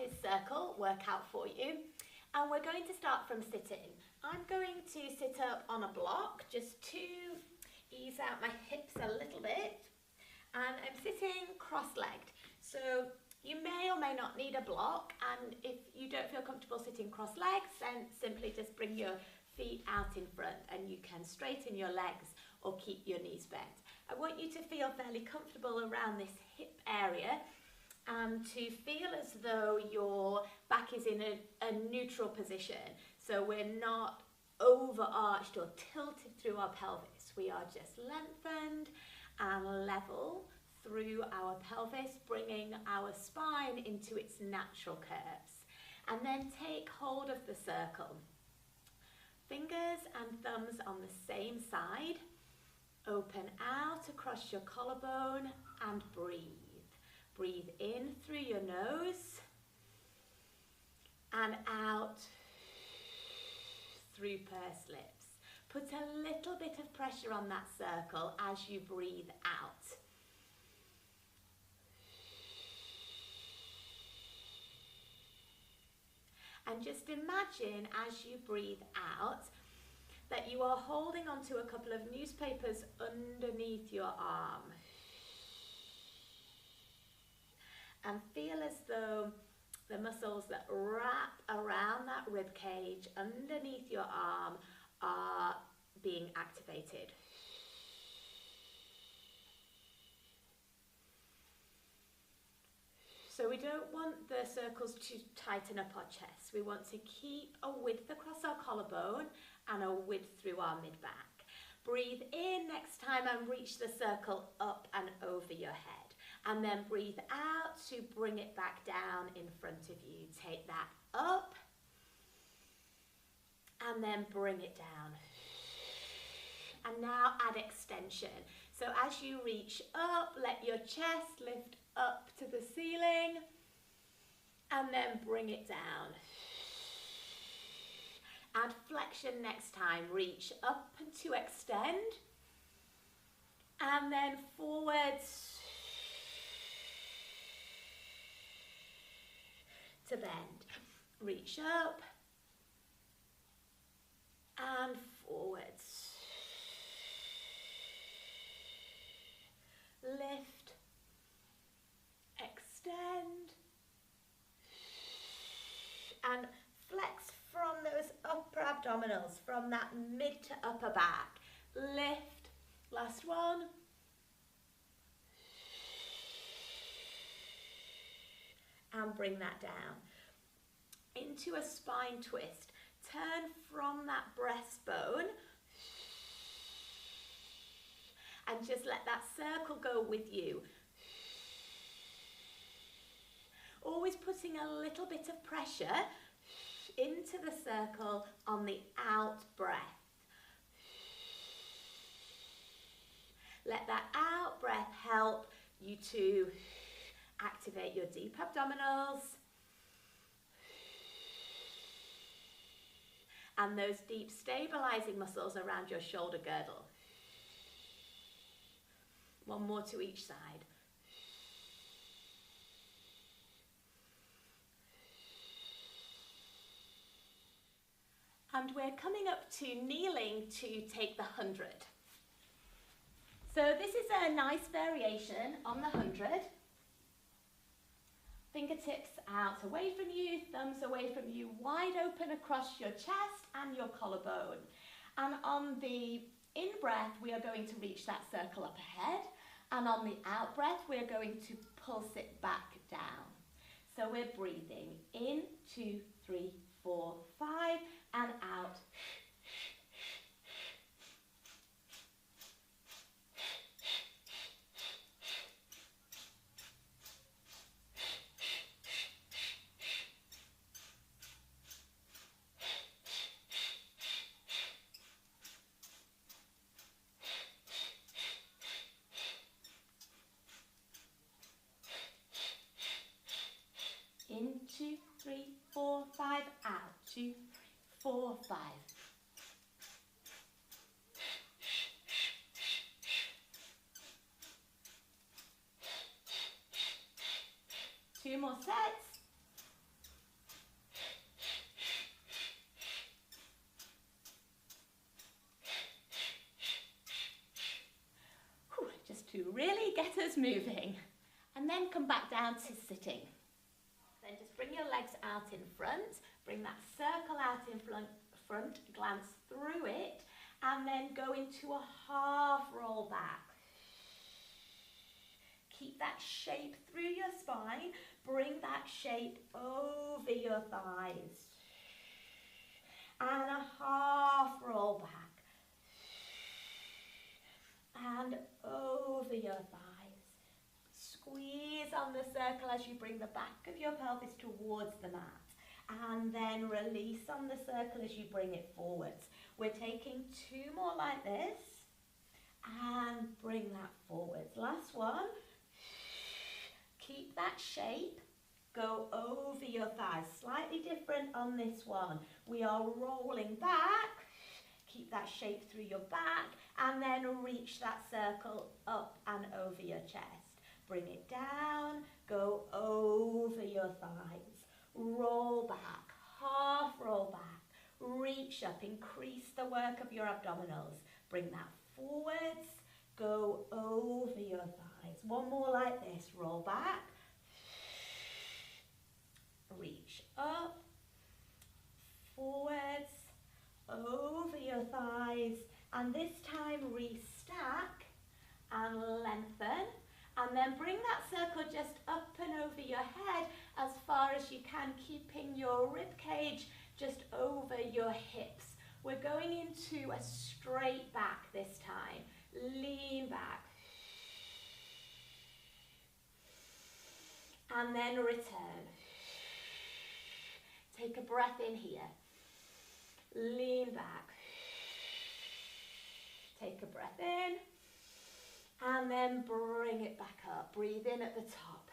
this circle workout for you, and we're going to start from sitting. I'm going to sit up on a block just to ease out my hips a little bit, and I'm sitting cross-legged. So you may or may not need a block, and if you don't feel comfortable sitting cross-legged, then simply just bring your feet out in front and you can straighten your legs or keep your knees bent. I want you to feel fairly comfortable around this hip area and to feel as though your back is in a neutral position. So we're not overarched or tilted through our pelvis. We are just lengthened and level through our pelvis, bringing our spine into its natural curves. And then take hold of the circle. Fingers and thumbs on the same side. Open out across your collarbone and breathe. Breathe in through your nose and out through pursed lips. Put a little bit of pressure on that circle as you breathe out. And just imagine as you breathe out that you are holding onto a couple of newspapers underneath your arm. And feel as though the muscles that wrap around that rib cage underneath your arm are being activated. So we don't want the circles to tighten up our chest. We want to keep a width across our collarbone and a width through our mid-back. Breathe in next time and reach the circle up and over your head. And then breathe out to bring it back down in front of you. Take that up and then bring it down. And now add extension. So as you reach up, let your chest lift up to the ceiling and then bring it down. Add flexion next time. Reach up and to extend and then forwards to bend. Reach up and forwards. Lift, extend, and flex from those upper abdominals, from that mid to upper back. Lift, last one. And bring that down into a spine twist. Turn from that breastbone and just let that circle go with you. Always putting a little bit of pressure into the circle on the out breath. Let that out breath help you to activate your deep abdominals and those deep stabilizing muscles around your shoulder girdle. One more to each side. And we're coming up to kneeling to take the 100. So this is a nice variation on the 100. Fingertips out away from you, thumbs away from you, wide open across your chest and your collarbone. And on the in-breath, we are going to reach that circle up ahead. And on the out-breath, we are going to pulse it back down. So we're breathing in, 2, 3, 4, 5, and out. In, 2, 3, 4, 5, out. 2, 3, 4, 5. Two more sets. to really get us moving. And then come back down to sitting. Then just bring your legs out in front, bring that circle out in front, glance through it, and then go into a half roll back. Keep that shape through your spine, bring that shape over your thighs. And a half roll back. And over your thighs. Squeeze on the circle as you bring the back of your pelvis towards the mat. And then release on the circle as you bring it forwards. We're taking 2 more like this. And bring that forwards. Last one. Keep that shape. Go over your thighs. Slightly different on this one. We are rolling back. Keep that shape through your back. And then reach that circle up and over your chest. Bring it down, go over your thighs, roll back, half roll back, reach up, increase the work of your abdominals. Bring that forwards, go over your thighs. One more like this, roll back, reach up, forwards, over your thighs, and this time restack and lengthen. And then bring that circle just up and over your head as far as you can, keeping your rib cage just over your hips. We're going into a straight back this time. Lean back. And then return. Take a breath in here. Lean back. Take a breath in. And then bring it back up. Breathe in at the top.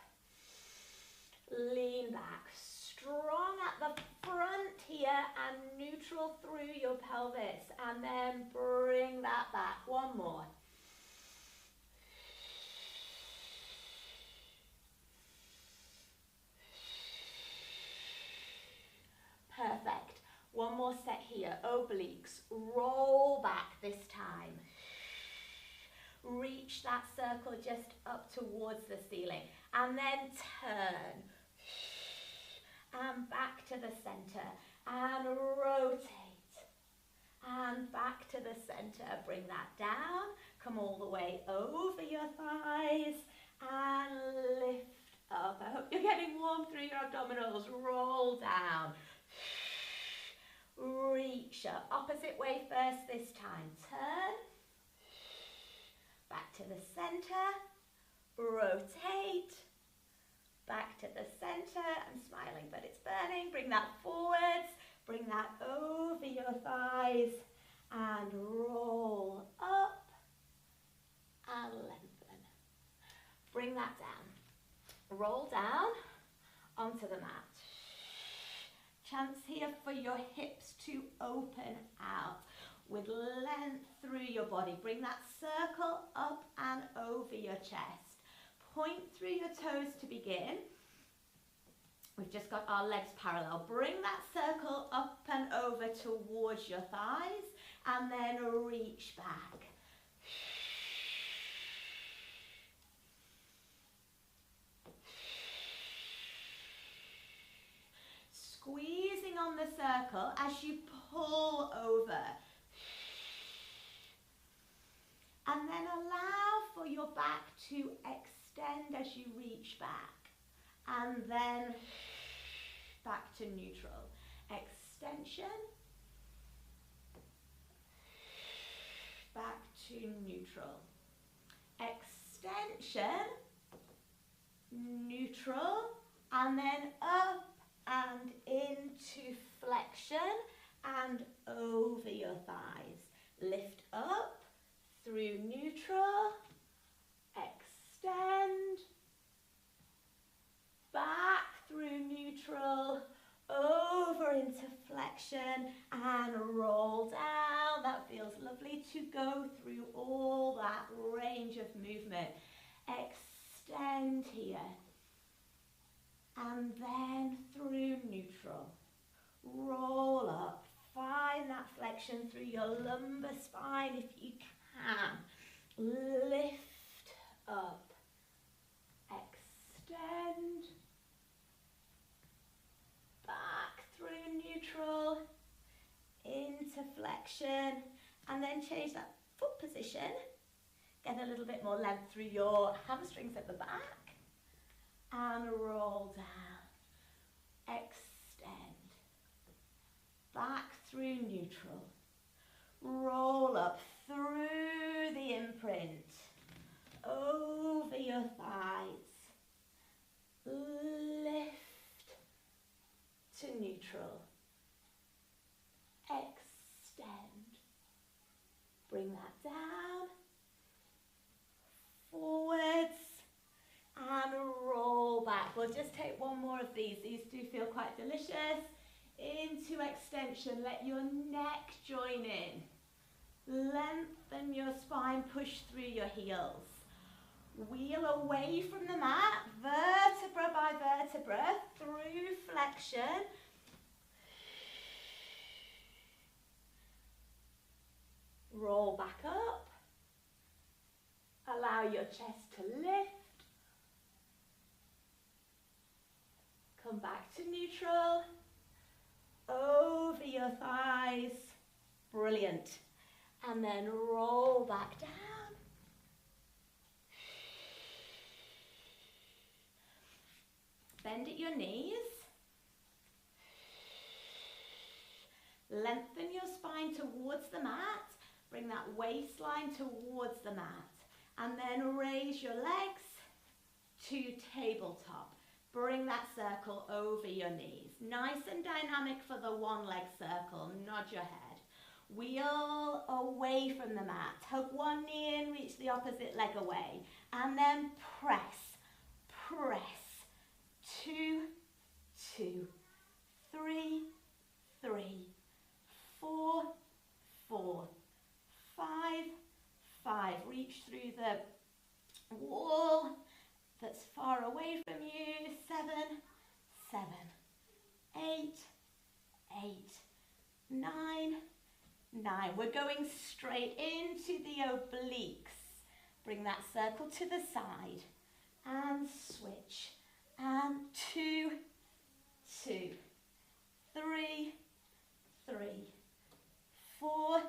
Lean back. Strong at the front here and neutral through your pelvis. And then bring that back. One more. Perfect. One more set here. Obliques. Roll back this time. Reach that circle just up towards the ceiling and then turn and back to the center and rotate and back to the center. Bring that down, come all the way over your thighs and lift up. I hope you're getting warm through your abdominals. Roll down, reach up, opposite way first this time. Turn. Back to the center, rotate, back to the center. I'm smiling, but it's burning. Bring that forwards, bring that over your thighs, and roll up and lengthen. Bring that down. Roll down onto the mat. Chance here for your hips to open out. With length through your body. Bring that circle up and over your chest. Point through your toes to begin. We've just got our legs parallel. Bring that circle up and over towards your thighs and then reach back. Squeezing on the circle as you pull over. And then allow for your back to extend as you reach back. And then back to neutral. Extension. Back to neutral. Extension. Neutral. And then up and into flexion and over your thighs. Lift up. Through neutral, extend, back through neutral, over into flexion and roll down. That feels lovely to go through all that range of movement. Extend here and then through neutral. Roll up, find that flexion through your lumbar spine if you can. Lift up, extend, back through neutral, into flexion, and then change that foot position. Get a little bit more length through your hamstrings at the back, and roll down, extend, back through neutral, roll up through the imprint, over your thighs, lift to neutral, extend, bring that down, forwards, and roll back. We'll just take one more of these. These do feel quite delicious. Into extension, let your neck join in. Lengthen your spine, push through your heels. Wheel away from the mat, vertebra by vertebra, through flexion. Roll back up. Allow your chest to lift. Come back to neutral. Over your thighs. Brilliant. And then roll back down. Bend at your knees. Lengthen your spine towards the mat. Bring that waistline towards the mat. And then raise your legs to tabletop. Bring that circle over your knees. Nice and dynamic for the one leg circle. Nod your head. Wheel away from the mat. Hug one knee in, reach the opposite leg away. And then press, press. 2, 2, 3, 3, 4, 4, 5, 5. Reach through the wall that's far away from you. 7, 7, 8, 8, 9, 9. We're going straight into the obliques. Bring that circle to the side and switch. And 2, 2, 3, 3, 4,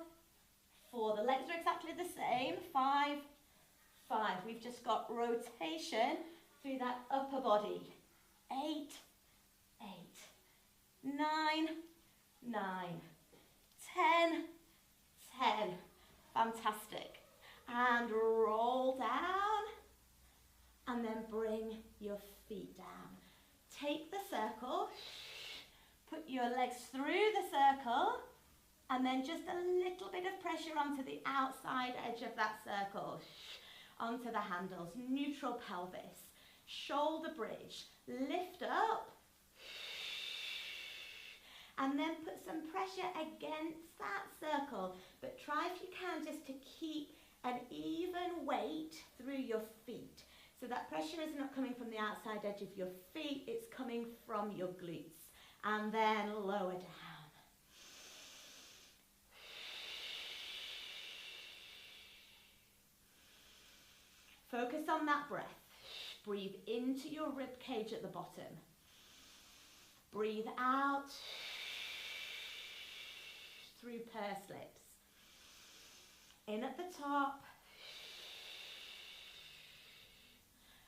4. The legs are exactly the same. 5, 5. We've just got rotation through that upper body. 8, 8, 9, 9, 10, 10. Fantastic. And roll down. And then bring your feet down. Take the circle, put your legs through the circle, and then just a little bit of pressure onto the outside edge of that circle, onto the handles, neutral pelvis, shoulder bridge, lift up, and then put some pressure against that circle, but try if you can just to keep an even weight through your feet. So that pressure is not coming from the outside edge of your feet, it's coming from your glutes. And then lower down. Focus on that breath. Breathe into your rib cage at the bottom. Breathe out through pursed lips. In at the top.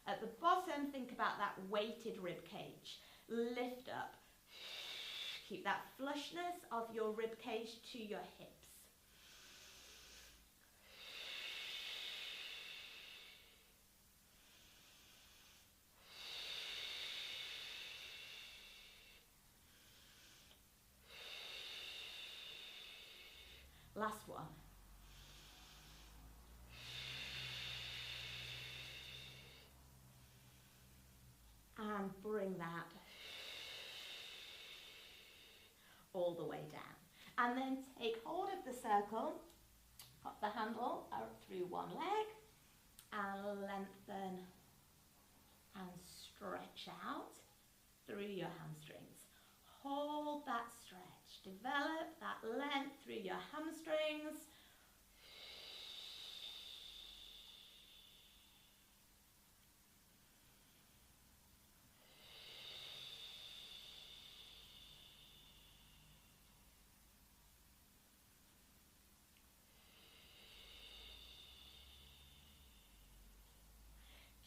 At the bottom, think about that weighted rib cage. Lift up. Keep that flushness of your rib cage to your hips. Last one. And bring that all the way down. And then take hold of the circle, pop the handle out through one leg, and lengthen and stretch out through your hamstrings. Hold that stretch. Develop that length through your hamstrings.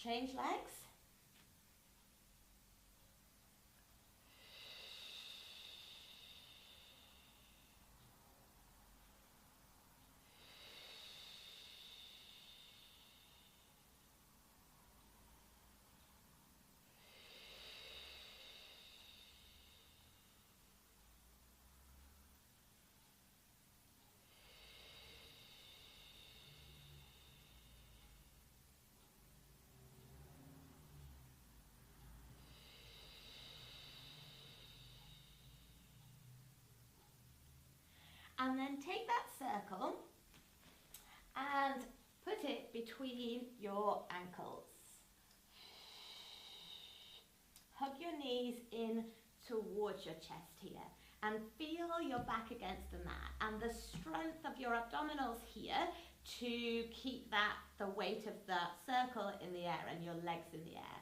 Change legs. And then take that circle and put it between your ankles. Hug your knees in towards your chest here and feel your back against the mat and the strength of your abdominals here to keep the weight of the circle in the air and your legs in the air.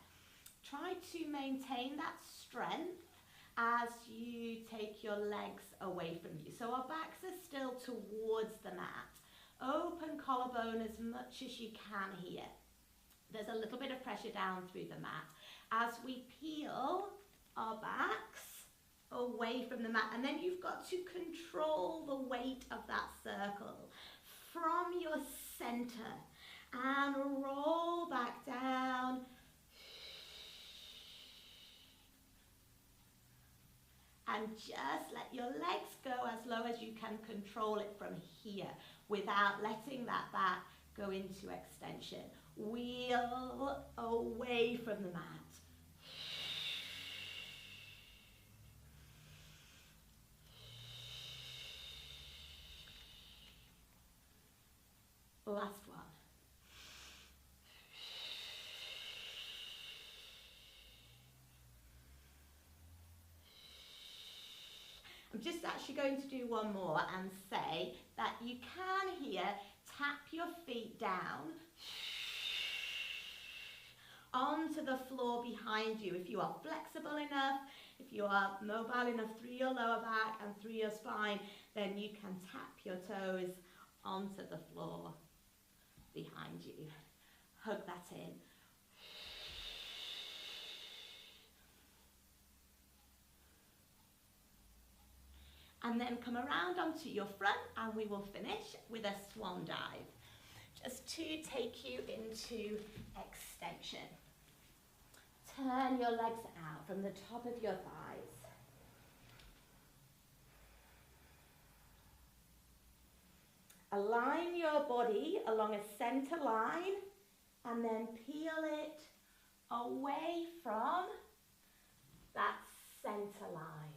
Try to maintain that strength as you take your legs away from you. So our backs are still towards the mat. Open collarbone as much as you can here. There's a little bit of pressure down through the mat as we peel our backs away from the mat. And then you've got to control the weight of that circle from your center and roll back down. And just let your legs go as low as you can control it from here without letting that back go into extension. Wheel away from the mat. Last one. I'm just actually going to do one more and say that you can here tap your feet down onto the floor behind you. If you are flexible enough, if you are mobile enough through your lower back and through your spine, then you can tap your toes onto the floor behind you. Hug that in. And then come around onto your front and we will finish with a swan dive. Just to take you into extension. Turn your legs out from the top of your thighs. Align your body along a center line and then peel it away from that center line.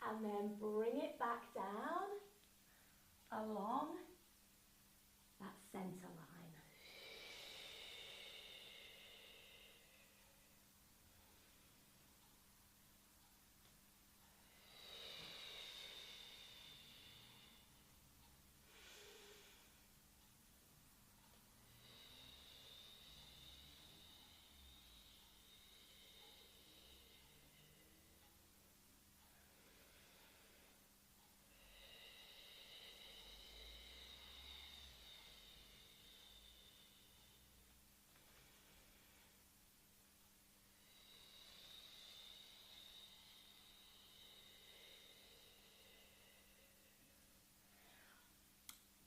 And then bring it back down along that center line.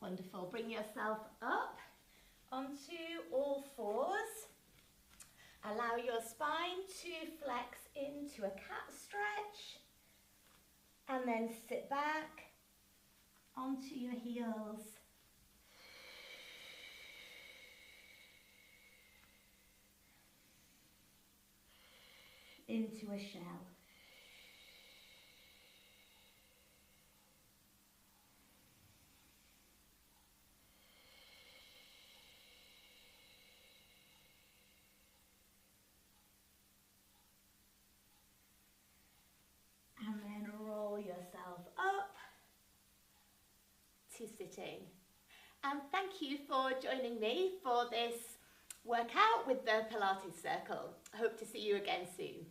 Wonderful. Bring yourself up onto all fours. Allow your spine to flex into a cat stretch. And then sit back onto your heels. Into a shell. And then roll yourself up to sitting. And thank you for joining me for this workout with the Pilates circle. I hope to see you again soon.